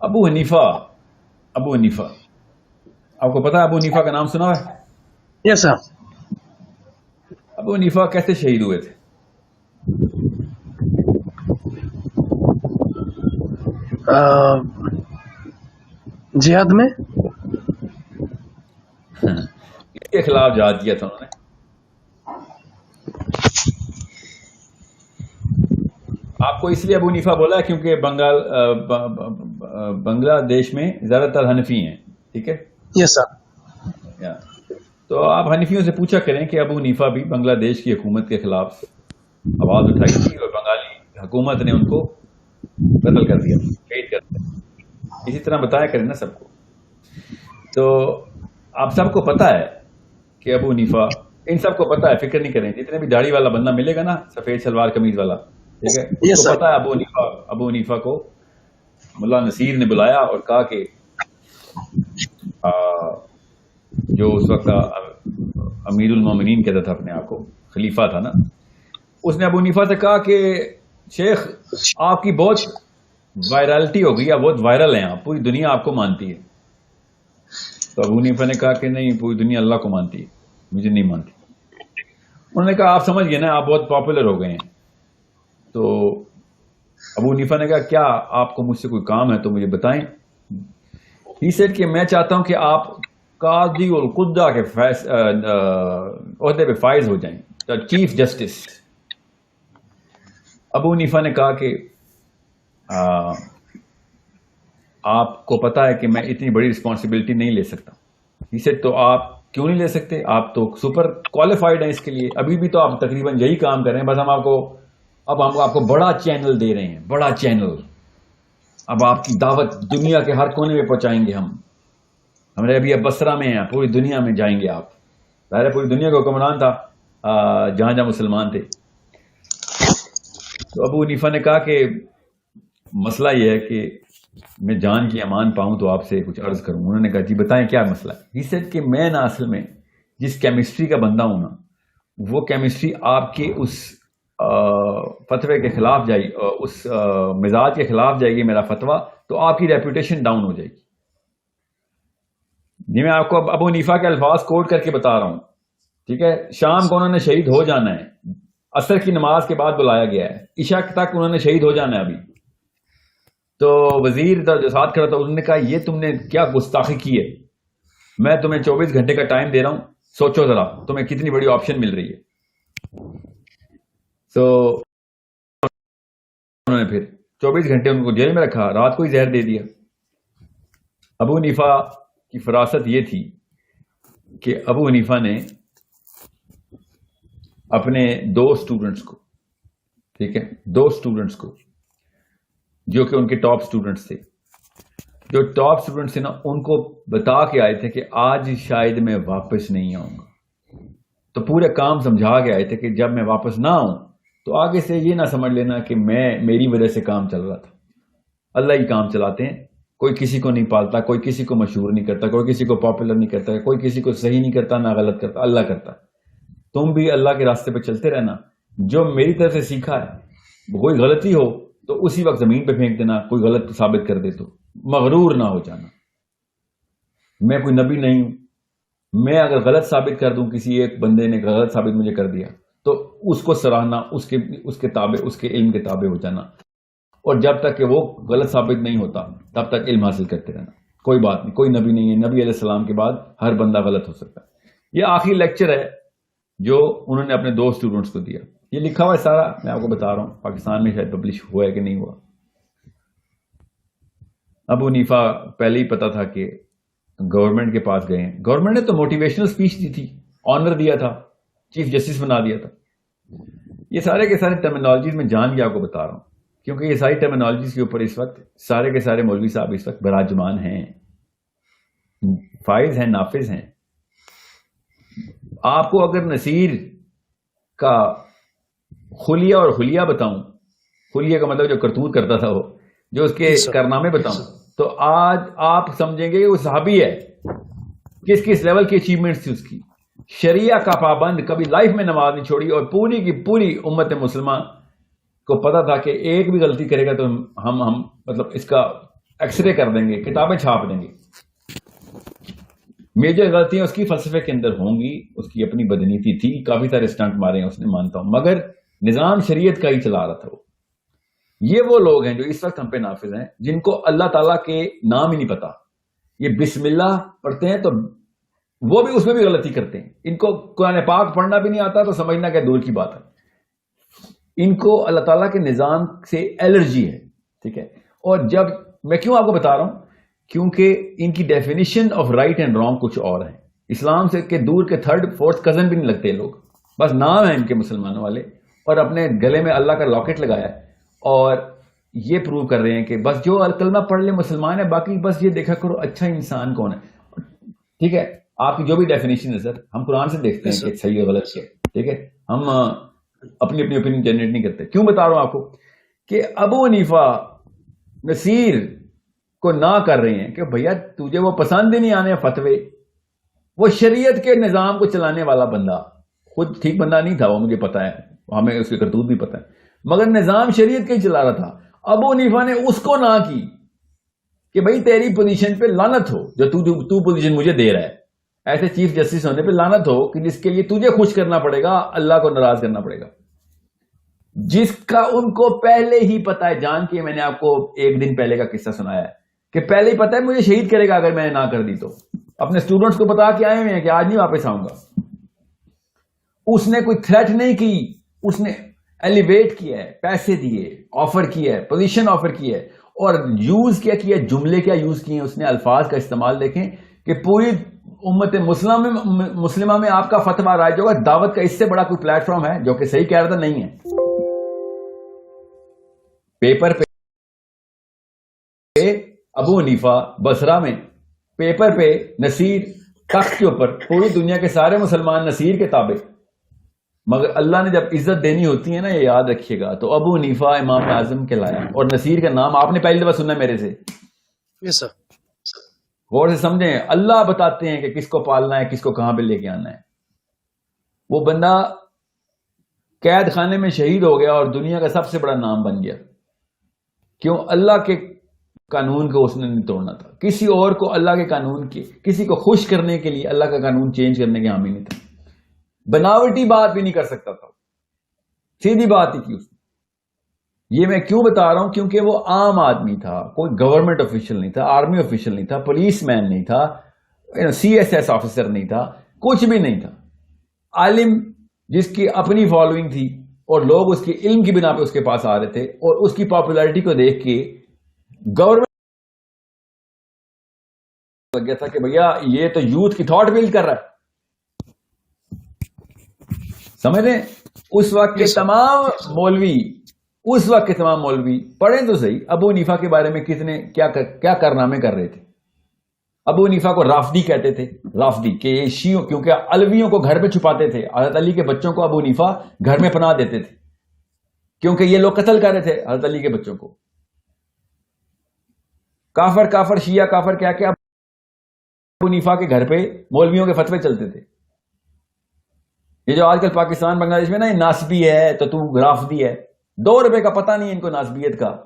ابو حنیفہ. ابو حنیفہ آپ کو پتا ہے ابو حنیفہ کا نام سنا ہے؟ یس سر. ابو حنیفہ کیسے شہید ہوئے تھے؟ جہاد میں. کس کے خلاف جہاد کیا تھا انہوں نے؟ آپ کو اس لیے ابو حنیفہ بولا ہے کیونکہ بنگلہ دیش میں زیادہ تر حنفی ہیں. ٹھیک ہے. یس سر. تو آپ حنفیوں سے پوچھا کریں کہ ابو حنیفہ بھی بنگلہ دیش کی حکومت کے خلاف آواز اٹھائی تھی اور بنگالی حکومت نے ان کو قتل کر دیا، شہید کر دیا. اسی طرح بتایا کریں نا سب کو. تو آپ سب کو پتا ہے کہ ابو حنیفہ، ان سب کو پتا ہے، فکر نہیں کریں. جتنے بھی داڑھی والا بندہ ملے گا نا، سفید شلوار قمیض والا، ٹھیک ہے، اس یس کو سر. پتا ہے ابو حنیفہ کو ملا نصیر نے بلایا اور کہا کہ جو اس وقت امیر المومنین کہتا تھا اپنے آپ کو، خلیفہ تھا نا، اس نے ابو حنیفہ سے کہا کہ شیخ آپ کی بہت وائرالٹی ہو گئی، آپ بہت وائرل ہیں، آپ پوری دنیا آپ کو مانتی ہے. تو ابو حنیفہ نے کہا کہ نہیں، پوری دنیا اللہ کو مانتی ہے، مجھے نہیں مانتی. انہوں نے کہا آپ سمجھ گئے نا، آپ بہت پاپولر ہو گئے ہیں. تو ابو حنیفہ نے کہا کیا آپ کو مجھ سے کوئی کام ہے تو مجھے بتائیں. ہی سیڈ کہ میں چاہتا ہوں کہ آپ قاضی القضا کے عہدے پہ فائز ہو جائیں، چیف جسٹس. ابو حنیفہ نے کہا کہ آپ کو پتا ہے کہ میں اتنی بڑی رسپانسبلٹی نہیں لے سکتا. ہی سیڈ تو آپ کیوں نہیں لے سکتے؟ آپ تو سپر کوالیفائڈ ہیں اس کے لیے، ابھی بھی تو آپ تقریباً یہی کام کر رہے ہیں، بس ہم آپ کو بڑا چینل دے رہے ہیں، بڑا چینل. اب آپ کی دعوت دنیا کے ہر کونے میں پہنچائیں گے ہم. ہمارے ابھی اب بصرہ میں ہیں، پوری دنیا میں جائیں گے آپ. ظاہر پوری دنیا کا حکمران تھا جہاں جہاں مسلمان تھے. تو ابو حنیفہ نے کہا کہ مسئلہ یہ ہے کہ میں جان کی امان پاؤں تو آپ سے کچھ عرض کروں. انہوں نے کہا جی بتائیں کیا مسئلہ ہے. ہی سیڈ کہ میں نا اصل میں جس کیمسٹری کا بندہ ہوں نا، وہ کیمسٹری آپ کے اس فتوے کے خلاف جائے گی، اس مزاج کے خلاف جائے گی میرا فتویٰ، تو آپ کی ریپوٹیشن ڈاؤن ہو جائے گی. جی میں آپ کو ابو حنیفہ کے الفاظ کوٹ کر کے بتا رہا ہوں. ٹھیک ہے. شام کو انہوں نے شہید ہو جانا ہے، عصر کی نماز کے بعد بلایا گیا ہے، عشاء تک انہوں نے شہید ہو جانا ہے ابھی. تو وزیر جو ساتھ کھڑا تھا انہوں نے کہا یہ تم نے کیا گستاخی کی ہے، میں تمہیں 24 گھنٹے کا ٹائم دے رہا ہوں، سوچو ذرا تمہیں کتنی بڑی آپشن مل رہی ہے. تو انہوں نے پھر 24 گھنٹے ان کو جیل میں رکھا، رات کو ہی زہر دے دیا. ابو حنیفہ کی فراست یہ تھی کہ ابو حنیفہ نے اپنے دو اسٹوڈنٹس کو، ٹھیک ہے، دو اسٹوڈنٹس کو جو کہ ان کے ٹاپ اسٹوڈنٹس تھے، جو ٹاپ اسٹوڈنٹس تھے نا، ان کو بتا کے آئے تھے کہ آج شاید میں واپس نہیں آؤں گا. تو پورے کام سمجھا کے آئے تھے کہ جب میں واپس نہ آؤں تو آگے سے یہ نہ سمجھ لینا کہ میری وجہ سے کام چل رہا تھا. اللہ ہی کام چلاتے ہیں، کوئی کسی کو نہیں پالتا، کوئی کسی کو مشہور نہیں کرتا، کوئی کسی کو پاپولر نہیں کرتا، کوئی کسی کو صحیح نہیں کرتا نہ غلط کرتا، اللہ کرتا. تم بھی اللہ کے راستے پہ چلتے رہنا. جو میری طرف سے سیکھا ہے، کوئی غلطی ہو تو اسی وقت زمین پہ پھینک دینا، کوئی غلط ثابت کر دے تو مغرور نہ ہو جانا. میں کوئی نبی نہیں ہوں، میں اگر غلط ثابت کر دوں، کسی ایک بندے نے غلط ثابت مجھے کر دیا تو اس کو سراہنا، اس کے تابع، اس کے علم کے تابع ہو جانا، اور جب تک کہ وہ غلط ثابت نہیں ہوتا تب تک علم حاصل کرتے رہنا. کوئی بات نہیں، کوئی نبی نہیں ہے، نبی علیہ السلام کے بعد ہر بندہ غلط ہو سکتا ہے. یہ آخری لیکچر ہے جو انہوں نے اپنے دو اسٹوڈنٹس کو دیا. یہ لکھا ہوا ہے سارا، میں آپ کو بتا رہا ہوں، پاکستان میں شاید پبلش ہوا ہے کہ نہیں ہوا. ابو حنیفہ پہلے ہی پتا تھا کہ گورنمنٹ کے پاس گئے ہیں. گورنمنٹ نے تو موٹیویشنل اسپیچ دی تھی، آنر دیا تھا، چیف جسٹس بنا دیا تھا. یہ سارے کے سارے ٹرمینالوجیز میں جان کے آپ کو بتا رہا ہوں کیونکہ یہ ساری ٹرمینالوجیز کے اوپر اس وقت سارے کے سارے مولوی صاحب اس وقت براجمان ہیں، فائز ہیں، نافذ ہیں. آپ کو اگر نصیر کا خلیہ اور حلیہ بتاؤں، خلیہ کا مطلب جو کرتوت کرتا تھا، وہ جو اس کے کارنامے بتاؤں، تو آج آپ سمجھیں گے کہ وہ صحابی ہے. کس کس لیول کی اچیومنٹس تھی اس کی. شریعہ کا پابند، کبھی لائف میں نماز نہیں چھوڑی، اور پوری کی پوری امت مسلمہ کو پتا تھا کہ ایک بھی غلطی کرے گا تو ہم مطلب اس کا ایکس رے کر دیں گے, کتابیں چھاپ دیں گے. میجر غلطیاں اس کی فلسفے کے اندر ہوں گی, اس کی اپنی بدنیتی تھی, کافی سارے اسٹنٹ مارے ہیں اس نے, مانتا ہوں, مگر نظام شریعت کا ہی چلا رہا تھا وہ. یہ وہ لوگ ہیں جو اس وقت ہم پہ نافذ ہیں, جن کو اللہ تعالیٰ کے نام ہی نہیں پتا. یہ بسم اللہ پڑھتے ہیں تو وہ بھی اس میں بھی غلطی کرتے ہیں. ان کو قرآن پاک پڑھنا بھی نہیں آتا تو سمجھنا کہ دور کی بات ہے. ان کو اللہ تعالیٰ کے نظام سے الرجی ہے, ٹھیک ہے. اور جب میں کیوں آپ کو بتا رہا ہوں, کیونکہ ان کی definition of right and wrong کچھ اور ہے. اسلام سے کے دور کے تھرڈ فورتھ کزن بھی نہیں لگتے لوگ, بس نام ہے ان کے مسلمانوں والے, اور اپنے گلے میں اللہ کا لاکٹ لگایا ہے اور یہ پروو کر رہے ہیں کہ بس جو کلمہ پڑھ لے مسلمان ہے, باقی بس یہ دیکھا کرو اچھا انسان کون ہے. ٹھیک ہے, آپ کی جو بھی ڈیفینیشن ہے سر, ہم قرآن سے دیکھتے ہیں کہ صحیح و غلط کیا, ٹھیک ہے. ہم اپنی اپنی اوپینین جنریٹ نہیں کرتے. کیوں بتا رہا ہوں آپ کو کہ ابو حنیفہ نصیر کو نہ کر رہے ہیں کہ بھیا تجھے وہ پسند ہی نہیں آنے فتوے. وہ شریعت کے نظام کو چلانے والا بندہ, خود ٹھیک بندہ نہیں تھا وہ, مجھے پتا ہے, ہمیں اس کے کرتوت بھی پتا ہے, مگر نظام شریعت کا ہی چلا رہا تھا. ابو حنیفہ نے اس کو نہ کی کہ بھئی تیری پوزیشن پہ لعنت ہو, جو تو پوزیشن مجھے دے رہا ہے, ایسے چیف جسٹس ہونے پہ لعنت ہو کہ جس کے لیے تجھے خوش کرنا پڑے گا, اللہ کو ناراض کرنا پڑے گا, جس کا ان کو پہلے ہی پتا ہے. جان کے میں نے آپ کو ایک دن پہلے کا قصہ سنایا ہے کہ پہلے ہی پتا ہے مجھے شہید کرے گا اگر میں نے نہ کر دی تو. اپنے اسٹوڈنٹس کو بتا کے آئے ہوئے ہیں کہ آج نہیں واپس آؤں گا. اس نے کوئی تھریٹ نہیں کی, اس نے ایلیویٹ کیا ہے, پیسے دیے, آفر کیا ہے, پوزیشن آفر کی ہے, اور یوز کیا کیا, جملے کیا یوز کیے اس نے, الفاظ کا استعمال دیکھیں کہ پوری امت مسلمہ میں آپ کا فتویٰ رائج ہوگا. دعوت کا اس سے بڑا کوئی پلیٹ فارم ہے جو کہ صحیح کہہ رہا تھا, نہیں ہے. پیپر پہ ابو حنیفہ بصرہ میں, پیپر پہ نصیر, تخت کے اوپر پوری دنیا کے سارے مسلمان نصیر کے تابع. مگر اللہ نے جب عزت دینی ہوتی ہے نا, یہ یاد رکھیے گا, تو ابو حنیفہ امام اعظم کہلایا, اور نصیر کا نام آپ نے پہلی دفعہ سنا میرے سے. یس سر. غور سے سمجھیں, اللہ بتاتے ہیں کہ کس کو پالنا ہے, کس کو کہاں پہ لے کے آنا ہے. وہ بندہ قید خانے میں شہید ہو گیا اور دنیا کا سب سے بڑا نام بن گیا. کیوں؟ اللہ کے قانون کو اس نے نہیں توڑنا تھا. کسی اور کو اللہ کے قانون کے, کسی کو خوش کرنے کے لیے اللہ کا قانون چینج کرنے کے حامی نہیں تھا. بناوٹی بات بھی نہیں کر سکتا تھا, سیدھی بات ہی کی اس نے. یہ میں کیوں بتا رہا ہوں, کیونکہ وہ عام آدمی تھا, کوئی گورنمنٹ آفیشل نہیں تھا, آرمی آفیشل نہیں تھا, پولیس مین نہیں تھا, سی ایس ایس آفیسر نہیں تھا, کچھ بھی نہیں تھا. عالم جس کی اپنی فالوئنگ تھی اور لوگ اس کی علم کی بنا پہ اس کے پاس آ رہے تھے, اور اس کی پاپولیرٹی کو دیکھ کے گورنمنٹ لگ گیا تھا کہ بھیا یہ تو یوتھ کی تھاٹ بلڈ کر رہا ہے. سمجھ لیں, اس وقت کے تمام مولوی پڑھیں تو صحیح, ابو حنیفہ کے بارے میں کتنے کیا کارنامے کر رہے تھے. ابو حنیفہ کو رافضی کہتے تھے, رافضی کہ یہ شیعوں, کیونکہ علویوں کو گھر پہ چھپاتے تھے. حضرت علی کے بچوں کو ابو حنیفہ گھر میں پناہ دیتے تھے, کیونکہ یہ لوگ قتل کر رہے تھے حضرت علی کے بچوں کو. کافر شیعہ کافر کیا کہ ابو حنیفہ کے گھر پہ مولویوں کے فتوے چلتے تھے. یہ جو آج کل پاکستان بنگلہ دیش میں نا, یہ ناسبی ہے تو رافضی ہے. 2 روپے کا پتہ نہیں ان کو ناسبیت کا,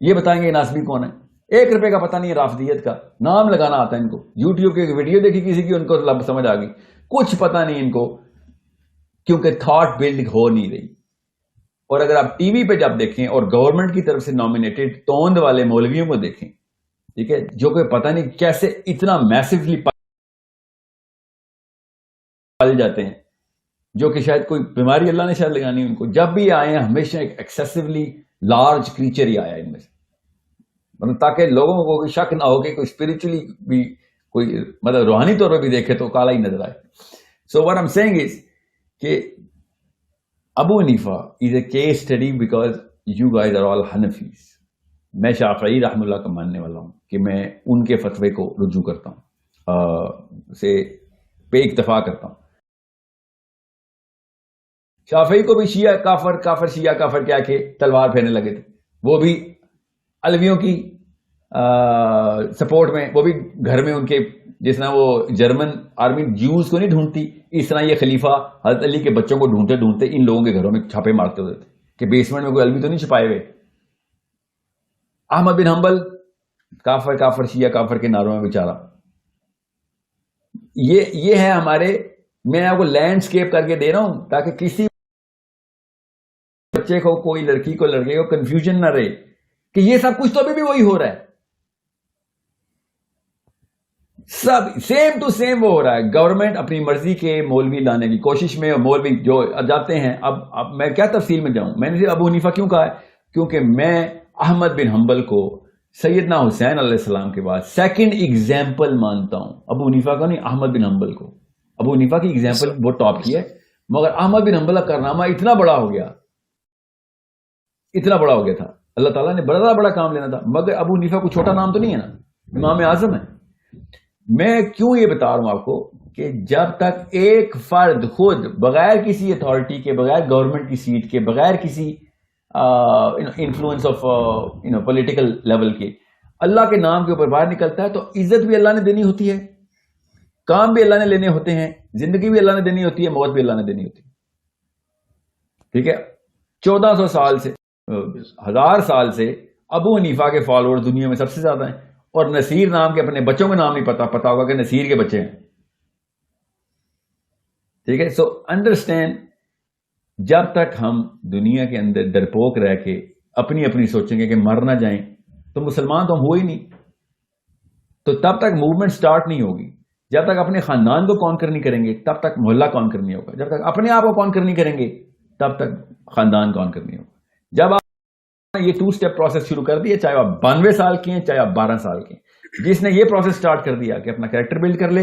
یہ بتائیں گے ناسبی کون ہے. 1 روپے کا پتہ نہیں رافضیت کا, نام لگانا آتا ہے ان کو. یوٹیوب کی ویڈیو دیکھی کسی کی, ان کو سمجھ آ گئی. کچھ پتہ نہیں ان کو, کیونکہ تھاٹ بلڈ ہو نہیں رہی. اور اگر آپ ٹی وی پہ جب دیکھیں اور گورنمنٹ کی طرف سے نامینیٹڈ توند والے مولویوں کو دیکھیں, ٹھیک ہے, جو کہ پتہ نہیں کیسے اتنا میسیولی پل جاتے ہیں, جو کہ شاید کوئی بیماری اللہ نے شاید لگانی ان کو. جب بھی آئے ہیں ہمیشہ ایک ایکسیسولی لارج کریچر ہی آیا ان میں سے, مطلب تاکہ لوگوں کو کوئی شک نہ ہو کہ کوئی اسپرچولی بھی, کوئی مطلب روحانی طور پہ بھی دیکھے تو کالا ہی نظر آئے. So what I am seeing is کہ Abu Hanifa is a case study because you guys are all Hanafis. میں شافعی رحم اللہ کا ماننے والا ہوں کہ میں ان کے فتوے کو رجوع کرتا ہوں, سے پہ اکتفا کرتا ہوں. شافعی کو بھی شیعہ کافر کیا کہ تلوار پھیرنے لگے تھے. وہ بھی علویوں کی سپورٹ میں, وہ بھی گھر میں ان کے, جس طرح وہ جرمن آرمی جیوز کو نہیں ڈھونڈتی, اس طرح یہ خلیفہ حضرت علی کے بچوں کو ڈھونڈتے ان لوگوں کے گھروں میں چھاپے مارتے ہوتے تھے کہ بیسمنٹ میں کوئی علوی تو نہیں چھپائے ہوئے. احمد بن حنبل کافر کافر شیعہ کافر کے نعروں میں بیچارہ. یہ ہے ہمارے. میں آپ کو لینڈسکیپ کر کے دے رہا ہوں تاکہ کسی بچے کو, کوئی لڑکی کو, لڑکے کو کنفیوژن نہ رہے کہ یہ سب کچھ تو ابھی بھی وہی ہو رہا ہے. سب سیم ٹو سیم وہ ہو رہا ہے. گورنمنٹ اپنی مرضی کے مولوی لانے کی کوشش میں, اور مولوی جو جاتے ہیں. اب میں کیا تفصیل میں جاؤں. میں نے ابو حنیفہ کیوں کہا ہے؟ کیونکہ میں احمد بن حنبل کو سیدنا حسین علیہ السلام کے بعد سیکنڈ ایگزامپل مانتا ہوں. ابو حنیفہ کو نہیں, احمد بن حنبل کو. ابو حنیفہ کی ایگزامپل وہ ٹاپ کی ہے, مگر احمد بن حنبل کا کارنامہ اتنا بڑا ہو گیا, اتنا بڑا ہو گیا تھا. اللہ تعالیٰ نے بڑا بڑا کام لینا تھا, مگر ابو حنیفہ کو چھوٹا نام تو نہیں ہے نا, امام اعظم ہے. میں کیوں یہ بتا رہا ہوں آپ کو کہ جب تک ایک فرد خود بغیر کسی اتھارٹی کے, بغیر گورنمنٹ کی سیٹ کے, بغیر کسی انفلوئنس آف پولیٹیکل لیول کے اللہ کے نام کے اوپر باہر نکلتا ہے, تو عزت بھی اللہ نے دینی ہوتی ہے, کام بھی اللہ نے لینے ہوتے ہیں, زندگی بھی اللہ نے دینی ہوتی ہے, موت بھی اللہ نے دینی ہوتی ہے. ٹھیک ہے. 1400 سال سے, 1000 سال سے ابو حنیفہ کے فالوور دنیا میں سب سے زیادہ ہیں, اور نصیر نام کے اپنے بچوں کا نام نہیں پتا ہوگا کہ نصیر کے بچے ہیں. ٹھیک ہے. سو انڈرسٹینڈ, جب تک ہم دنیا کے اندر ڈرپوک رہ کے اپنی اپنی سوچیں گے کہ مر نہ جائیں, تو مسلمان تو ہم ہو ہی نہیں. تو تب تک موومنٹ سٹارٹ نہیں ہوگی. جب تک اپنے خاندان کو کانکر نہیں کریں گے تب تک محلہ کانکر نہیں ہوگا. جب تک اپنے آپ کو کانکر نہیں کریں گے تب تک خاندان کانکر نہیں ہوگا. جب آپ یہ 2 اسٹیپ پروسیس شروع کر دیا, چاہے آپ 92 سال کے ہیں, چاہے آپ 12 سال کے ہیں, جس نے یہ پروسیس سٹارٹ کر دیا کہ اپنا کریکٹر بلڈ کر لے,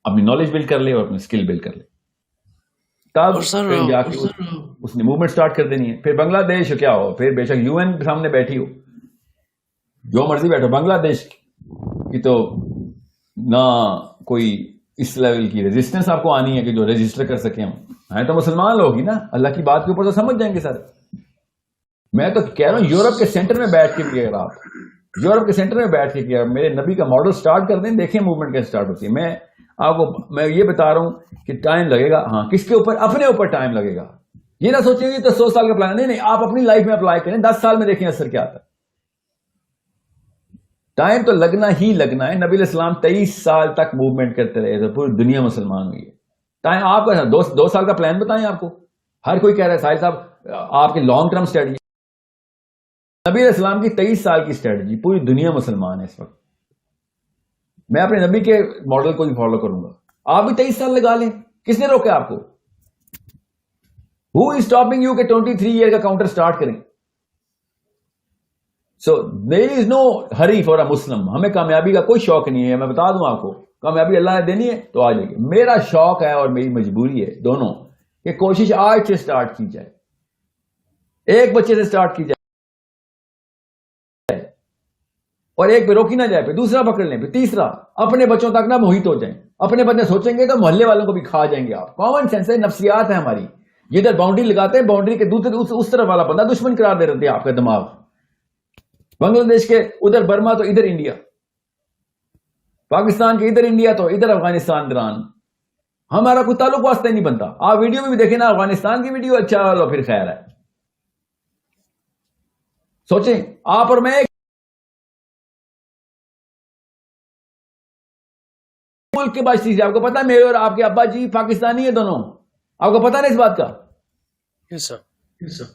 اپنی نالج بلڈ کر لے, اور اپنی اسکل بلڈ کر لے, تب پھر جا کے اس نے موومنٹ سٹارٹ کر دینی ہے. پھر بنگلہ دیش کیا ہو, پھر بے شک UN سامنے بیٹھی ہو, جو مرضی بیٹھو, بنگلہ دیش کی تو نہ کوئی اس لیول کی ریزسٹنس آپ کو آنی ہے کہ جو رجسٹر کر سکیں. ہم ہیں تو مسلمان لوگ ہی نا, اللہ کی بات کے اوپر تو سمجھ جائیں گے سر. میں تو کہہ رہا ہوں یورپ کے سینٹر میں بیٹھ کے بھی, اگر آپ یورپ کے سینٹر میں بیٹھ کے میرے نبی کا ماڈل سٹارٹ کر دیں, دیکھیں موومنٹ کیسے سٹارٹ ہوتی ہے. میں آپ کو میں یہ بتا رہا ہوں کہ ٹائم لگے گا. ہاں, کس کے اوپر؟ اپنے اوپر ٹائم لگے گا. یہ نہ سوچیں گے تو 100 سال کا پلان, نہیں, آپ اپنی لائف میں اپلائی کریں, 10 سال میں دیکھیں اثر کیا آتا ہے. ٹائم تو لگنا ہی لگنا ہے. نبی علیہ السلام 23 سال تک موومنٹ کرتے رہے تو پوری دنیا مسلمان ہوئی ہے. ٹائم آپ کا 2 سال کا پلان بتائیں آپ کو. ہر کوئی کہہ رہا ہے ساحل صاحب آپ کی لانگ ٹرم اسٹریٹجی. نبی علیہ السلام کی 23 سال کی اسٹریٹجی, پوری دنیا مسلمان ہے اس وقت. میں اپنے نبی کے ماڈل کو بھی فالو کروں گا. آپ بھی 23 سال لگا لیں, کس نے روکا آپ کو؟ Who is stopping you کہ 23 ایئر کا کاؤنٹر سٹارٹ کریں؟ So there is no hurry for a Muslim. ہمیں کامیابی کا کوئی شوق نہیں ہے. میں بتا دوں آپ کو, کامیابی اللہ نے دینی ہے تو آ جائے گی. میرا شوق ہے اور میری مجبوری ہے دونوں کہ کوشش آج سے سٹارٹ کی جائے. ایک بچے سے سٹارٹ کی جائے اور ایک پہ روکی نہ جائے, پھر دوسرا پکڑ لیں, پھر تیسرا. اپنے بچوں تک نہ محیط ہو جائیں. اپنے بچے سوچیں گے تو محلے والوں کو بھی کھا جائیں گے آپ. کامن سینس ہے, نفسیات ہے ہماری. ادھر باؤنڈری لگاتے ہیں, باؤنڈری کے دوسرے اس طرف والا بندہ دشمن قرار دے رہتے ہیں آپ کا دماغ. بنگلہ دیش کے ادھر برما تو ادھر انڈیا, پاکستان کے ادھر انڈیا تو ادھر افغانستان دران. ہمارا کوئی تعلق واسطہ نہیں بنتا. آپ ویڈیو میں بھی دیکھیں نا, افغانستان کی ویڈیو اچھا والا پھر خیر ہے. سوچیں آپ اور میں ملک کے باشندے. آپ کو پتا میرے اور آپ کے ابا جی پاکستانی ہیں دونوں, آپ کو پتا نا اس بات کا؟ یس سر, یس سر.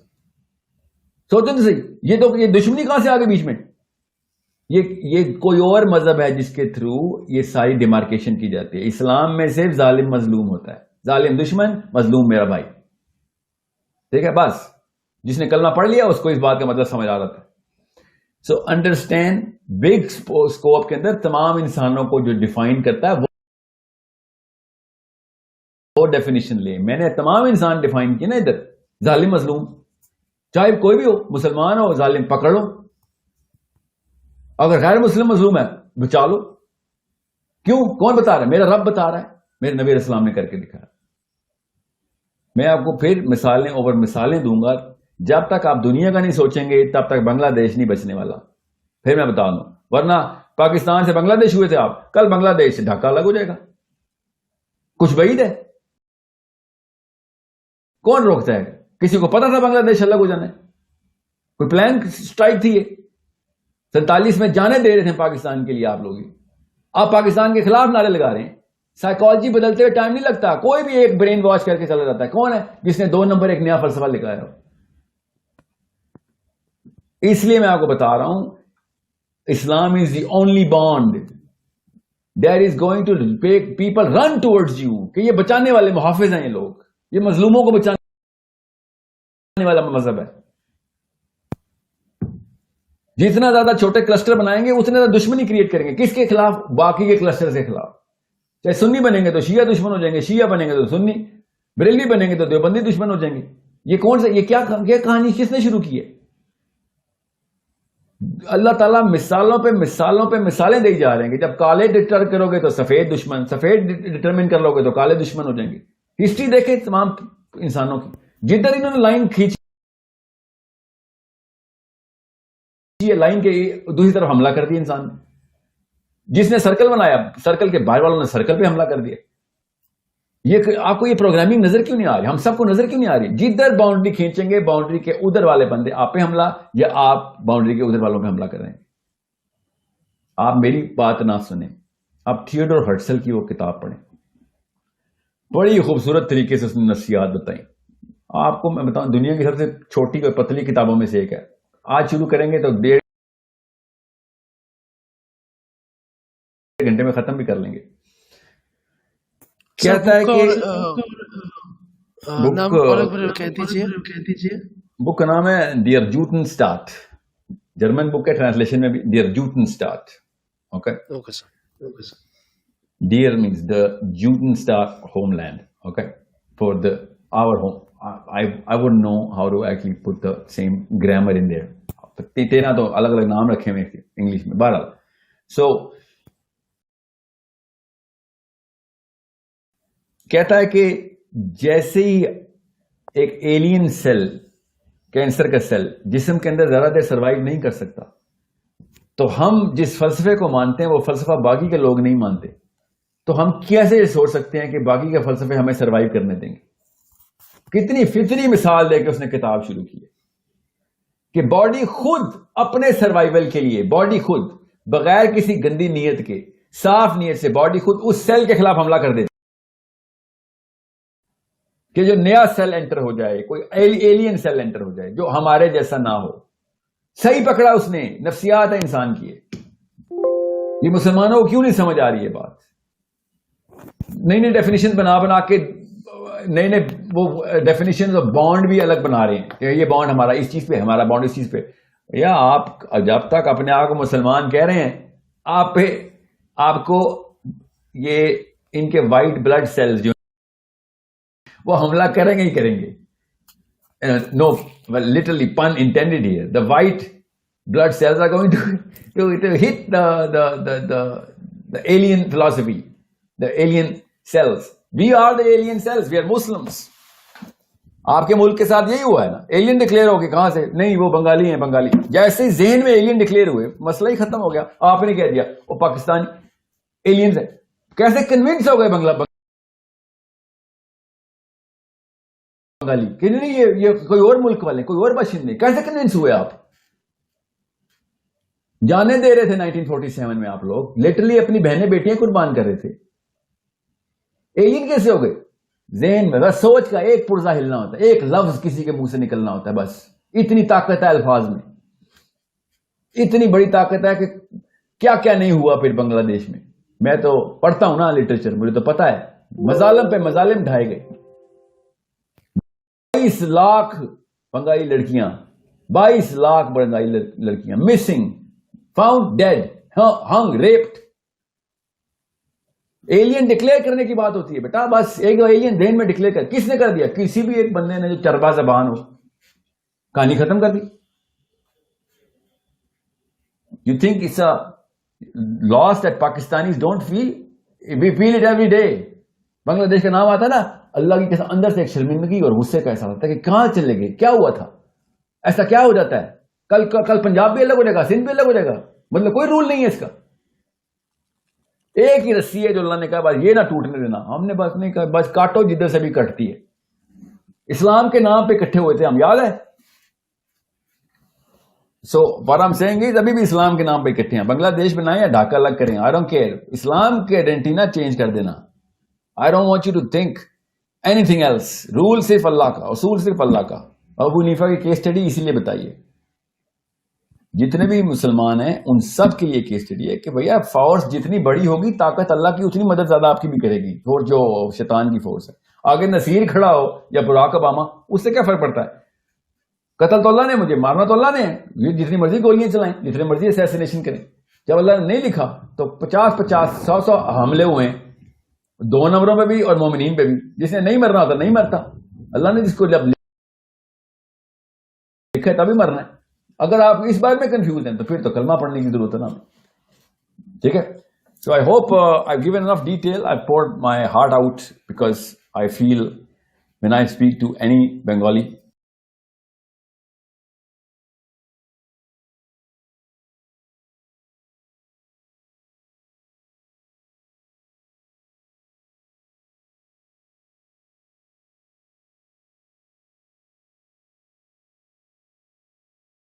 سوچیں تو صحیح, یہ دشمنی کہاں سے آگے بیچ میں؟ یہ کوئی اور مذہب ہے جس کے تھرو یہ ساری ڈیمارکیشن کی جاتی ہے. اسلام میں صرف ظالم مظلوم ہوتا ہے, ظالم دشمن, مظلوم میرا بھائی. ٹھیک ہے, بس جس نے کلمہ پڑھ لیا اس کو اس بات کا مطلب سمجھ آ رہا تھا. سو انڈرسٹینڈ, بگ اسکوپ کے اندر تمام انسانوں کو جو ڈیفائن کرتا ہے وہ ڈیفینیشن لے. میں نے تمام انسان ڈیفائن کیے نا ادھر, ظالم مظلوم, چاہے کوئی بھی ہو, مسلمان ہو, ظالم پکڑ لو, اگر غیر مسلم مظلوم ہے بچا لو. کیوں؟ کون بتا رہا ہے؟ میرا رب بتا رہا ہے, میرے نبی علیہ السلام نے کر کے دکھایا. میں آپ کو پھر مثالیں اوور مثالیں دوں گا. جب تک آپ دنیا کا نہیں سوچیں گے تب تک بنگلہ دیش نہیں بچنے والا. پھر میں بتا دوں, ورنہ پاکستان سے بنگلہ دیش ہوئے تھے آپ, کل بنگلہ دیش سے ڈھاکہ الگ ہو جائے گا. کچھ بعید ہے؟ کون روکتا ہے؟ کسی کو پتا تھا بنگلہ دیش الگ ہو جانا ہے؟ کوئی پلان اسٹرائک تھی؟ 47 میں جانے دے رہے تھے پاکستان کے لیے آپ لوگ. آپ پاکستان کے خلاف نعرے لگا رہے ہیں. سائیکالوجی بدلتے ہوئے ٹائم نہیں لگتا. کوئی بھی ایک برین واش کر کے چلا جاتا ہے. کون ہے جس نے 2 نمبر ایک نیا فلسفہ لکھایا ہو؟ اس لیے میں آپ کو بتا رہا ہوں, Islam is the only bond that is going to make people run towards you. کہ یہ بچانے والے محافظ ہیں, یہ لوگ, یہ مظلوموں کو بچانے والا مذہب ہے. جتنا زیادہ چھوٹے کلسٹر بنائیں گے اتنے زیادہ دشمنی کریٹ کریں گے. کس کے خلاف؟ باقی کے کلسٹر کے خلاف. چاہے سنی بنیں گے تو شیعہ دشمن ہو جائیں گے, شیعہ بنیں گے تو سنی, بریلوی بنیں گے تو دیوبندی دشمن ہو جائیں گے. یہ کون سے, یہ کیا کہانی کس نے شروع کی ہے؟ اللہ تعالیٰ مثالوں پہ مثالوں پہ مثالیں دے جا رہے ہیں کہ جب کالے ڈٹر کرو گے تو سفید دشمن, سفید ڈٹرمن کر لو گے تو کالے دشمن ہو جائیں گے. ہسٹری دیکھیں تمام انسانوں کی, جدھر انہوں نے لائن کھینچی لائن کے دوسری طرف حملہ کر دیا انسان نے. جس نے سرکل بنایا, سرکل کے باہر والوں نے سرکل پہ حملہ کر دیا. یہ آپ کو یہ پروگرامنگ نظر کیوں نہیں آ رہی؟ ہم سب کو نظر کیوں نہیں آ رہی؟ جدھر باؤنڈری کھینچیں گے باؤنڈری کے ادھر والے بندے آپ پہ حملہ, یا آپ باؤنڈری کے ادھر والوں پہ حملہ کر رہے ہیں. آپ میری بات نہ سنیں, آپ تھیوڈور ہرٹزل کی وہ کتاب پڑھیں. بڑی خوبصورت طریقے سے اس نے نفسیات بتائیں. آپ کو میں بتاؤں, دنیا کی سب سے چھوٹی اور پتلی کتابوں میں سے ایک ہے. آج شروع کریں گے تو 1.5 گھنٹے میں ختم بھی کر لیں گے. کہتا ہے کہ بک کا نام ہے ڈیئر جوٹنسٹاٹ. جرمن بک ہے, ٹرانسلیشن میں بھی ڈیئر جوٹنسٹاٹ. اوکے, ڈیئر مینس دا جوٹنسٹاٹ home land. Okay, for the our home. I wouldn't know how to actually put the same grammar in there. 13 تو الگ الگ نام رکھے ہوئے انگلش میں. بہرحال, سو کہتا ہے کہ جیسے ہی ایک ایلین سیل, کینسر کا سیل جسم کے اندر زیادہ دیر سروائیو نہیں کر سکتا, تو ہم جس فلسفے کو مانتے ہیں وہ فلسفہ باقی کے لوگ نہیں مانتے. تو ہم کیسے سوچ سکتے ہیں کہ باقی کے فلسفے ہمیں سروائیو کرنے دیں گے؟ کتنی فطری مثال دے کے اس نے کتاب شروع کی ہے کہ باڈی خود اپنے سروائیول کے لیے, باڈی خود بغیر کسی گندی نیت کے, صاف نیت سے باڈی خود اس سیل کے خلاف حملہ کر دیتی کہ جو نیا سیل انٹر ہو جائے, کوئی ایلین سیل انٹر ہو جائے جو ہمارے جیسا نہ ہو. صحیح پکڑا اس نے, نفسیات ہے انسان کی. یہ مسلمانوں کو کیوں نہیں سمجھ آ رہی ہے بات؟ نئی نئی ڈیفینیشن بنا کے نئے نئے وہ ڈیفینیشن اور بانڈ بھی الگ بنا رہے ہیں کہ یہ بانڈ ہمارا اس چیز پہ, ہمارا بانڈ اس چیز پہ. یا آپ جب تک اپنے آپ کو مسلمان کہہ رہے ہیں, آپ پہ آپ کو یہ ان کے وائٹ بلڈ سیلز جو وہ حملہ کریں گے ہی کریں گے. No literally pun intended here. The white blood cells are going to hit the alien philosophy, the alien cells. We are the alien cells. We are Muslims. آپ کے ملک کے ساتھ یہی ہوا ہے نا, ایلین ڈکلیئر ہو کے کہاں سے نہیں, وہ بنگالی ہیں, بنگالی. جیسے ہی ذہن میں ایلین ڈکلیئر ہوئے مسئلہ ہی ختم ہو گیا. آپ نے کہہ دیا وہ پاکستانی ایلینز ہیں. کیسے کنونس ہو گئے بنگالی کہ نہیں یہ کوئی اور ملک والے, کوئی اور باشندے؟ کیسے کنونس ہوئے آپ؟ جانے دے رہے تھے 1947 میں آپ لوگ, لٹرلی اپنی بہنیں بیٹیاں قربان کر رہے تھے. ایلین کیسے ہو گئے؟ ذہن میں بس سوچ کا ایک پرزہ ہلنا ہوتا ہے, ایک لفظ کسی کے منہ سے نکلنا ہوتا ہے, بس اتنی طاقت ہے الفاظ میں, اتنی بڑی طاقت ہے کہ کیا کیا نہیں ہوا پھر بنگلہ دیش میں. میں تو پڑھتا ہوں نا لٹریچر, مجھے تو پتا ہے مظالم پہ مظالم ڈھائے گئے. 22 لاکھ بنگالی لڑکیاں, 22 لاکھ بنگالی لڑکیاں missing, found dead, hung, raped. Alien declare کرنے کی بات ہوتی ہے بیٹا, بس ایک ایلین ذہن میں ڈکلیئر کر. کس نے کر دیا؟ کسی بھی ایک بندے نے جو چربا زبان ہو, کہانی ختم کر دی. You think it's a loss that Pakistanis don't feel? We feel it every day. Bangladesh کا نام آتا ہے نا, اللہ کی قسم اندر سے ایک شرمندگی اور غصے کا احساس ہوتا ہے کہ کہاں چلے گئے, کیا ہوا تھا, ایسا کیا ہو جاتا ہے. کل پنجاب بھی الگ ہو جائے گا, سندھ بھی الگ ہو جائے گا, مطلب کوئی رول نہیں ہے اس کا. ایک ہی رسی ہے جو اللہ نے کہا بس یہ نہ ٹوٹنے دینا. ہم نے بس نہیں کہا بس کاٹو جدھر سے بھی کٹتی ہے. اسلام کے نام پہ اکٹھے ہوئے تھے ہم, یاد ہے؟ سو what I'm saying is ابھی بھی اسلام کے نام پہ اکٹھے ہیں. بنگلہ دیش بنائیں یا ڈھاکہ الگ کریں, I don't care. اسلام کے آئیڈینٹی نہ چینج کر دینا. I don't want you to think anything else. Rule صرف اللہ کا, اصول صرف اللہ کا. ابو حنیفہ کی کیس اسٹڈی اسی لیے بتائیے. جتنے بھی مسلمان ہیں ان سب کے لیے کیس اسٹڈی ہے کہ بھیا فورس جتنی بڑی ہوگی طاقت اللہ کی اتنی مدد زیادہ آپ کی بھی کرے گی, اور جو شیطان کی فورس ہے. آگے نصیر کھڑا ہو یا براک اوباما, اس سے کیا فرق پڑتا ہے؟ قتل تو اللہ نے, مجھے مارنا تو اللہ نے ہے. یہ جتنی مرضی گولیاں چلائیں, جتنے مرضی اسیسینیشن کریں. جب اللہ نے نہیں لکھا تو 50 حملے ہوئے ہیں, 2 نمبروں پہ بھی اور مومنین پہ بھی. جس نے نہیں مرنا ہوتا نہیں مرتا. اللہ نے جس کو جب لکھا ہے تبھی مرنا ہے. اگر آپ اس بارے میں کنفیوز ہیں تو پھر تو کلمہ پڑھنے کی ضرورت ہے نا. ٹھیک ہے. So I hope I given enough detail. I poured my heart out because I feel when I speak to any Bengali